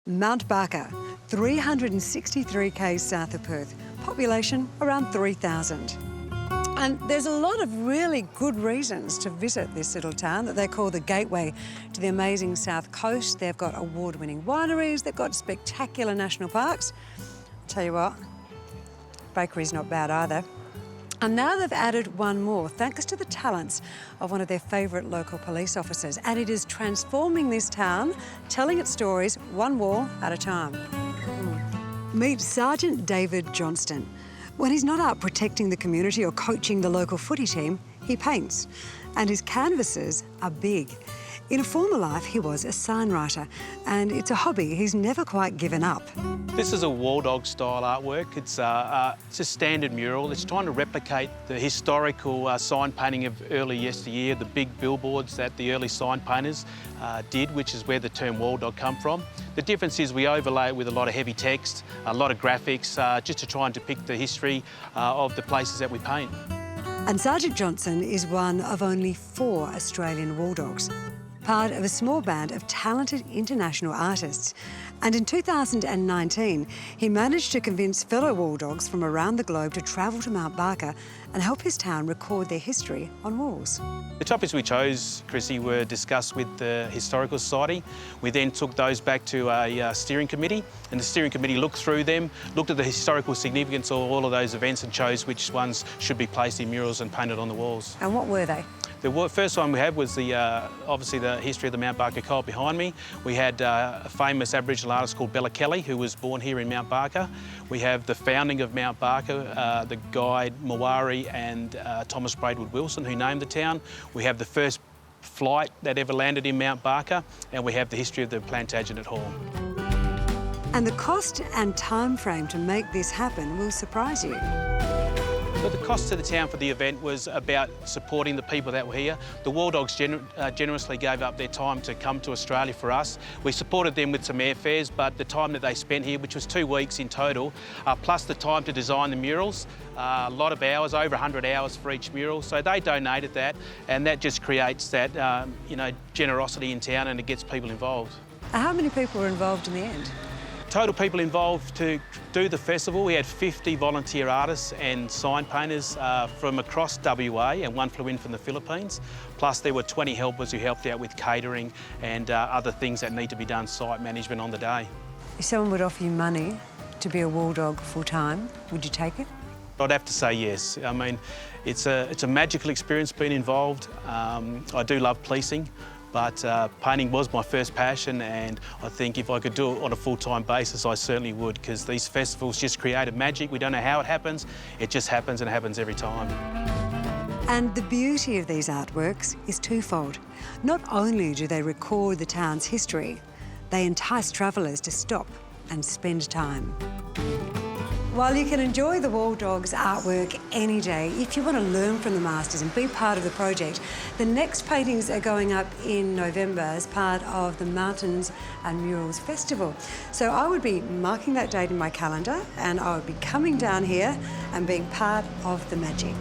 Mount Barker, 363 k's south of Perth, population around 3,000. And there's a lot of really good reasons to visit this little town that they call the gateway to the amazing south coast. They've got award-winning wineries, they've got spectacular national parks. I'll tell you what, bakery's not bad either. And now they've added one more, thanks to the talents of one of their favourite local police officers. And it is transforming this town, telling its stories one wall at a time. Meet Sergeant David Johnston. When he's not out protecting the community or coaching the local footy team, he paints. And his canvases are big. In a former life, he was a sign writer, and it's a hobby he's never quite given up. This is a wall dog style artwork. It's a standard mural. It's trying to replicate the historical sign painting of early yesteryear, the big billboards that the early sign painters did, which is where the term wall dog come from. The difference is we overlay it with a lot of heavy text, a lot of graphics, just to try and depict the history of the places that we paint. And Sergeant Johnson is one of only 4 Australian wall dogs, part of a small band of talented international artists. And in 2019, he managed to convince fellow wall dogs from around the globe to travel to Mount Barker and help his town record their history on walls. The topics we chose, Chrissy, were discussed with the Historical Society. We then took those back to a steering committee, and the steering committee looked through them, looked at the historical significance of all of those events and chose which ones should be placed in murals and painted on the walls. And what were they? The first one we had was obviously the history of the Mount Barker Co-op behind me. We had a famous Aboriginal artist called Bella Kelly, who was born here in Mount Barker. We have the founding of Mount Barker, the guide Mawari and Thomas Braidwood Wilson, who named the town. We have the first flight that ever landed in Mount Barker, and we have the history of the Plantagenet Hall. And the cost and time frame to make this happen will surprise you. But the cost to the town for the event was about supporting the people that were here. The Wall Dogs generously gave up their time to come to Australia for us. We supported them with some airfares, but the time that they spent here, which was 2 weeks in total, plus the time to design the murals, a lot of hours, over 100 hours for each mural. So they donated that, and that just creates that generosity in town, and it gets people involved. How many people were involved in the end? Total people involved to do the festival, we had 50 volunteer artists and sign painters from across WA, and one flew in from the Philippines. Plus there were 20 helpers who helped out with catering and other things that need to be done, site management on the day. If someone would offer you money to be a wall dog full-time, would you take it? I'd have to say yes. I mean, it's a magical experience being involved. I do love policing. But painting was my first passion, and I think if I could do it on a full-time basis, I certainly would, because these festivals just create a magic. We don't know how it happens, it just happens, and it happens every time. And the beauty of these artworks is twofold. Not only do they record the town's history, they entice travellers to stop and spend time. While you can enjoy the Wall Dogs artwork any day, if you want to learn from the masters and be part of the project, the next paintings are going up in November as part of the Mountains and Murals Festival. So I would be marking that date in my calendar, and I would be coming down here and being part of the magic.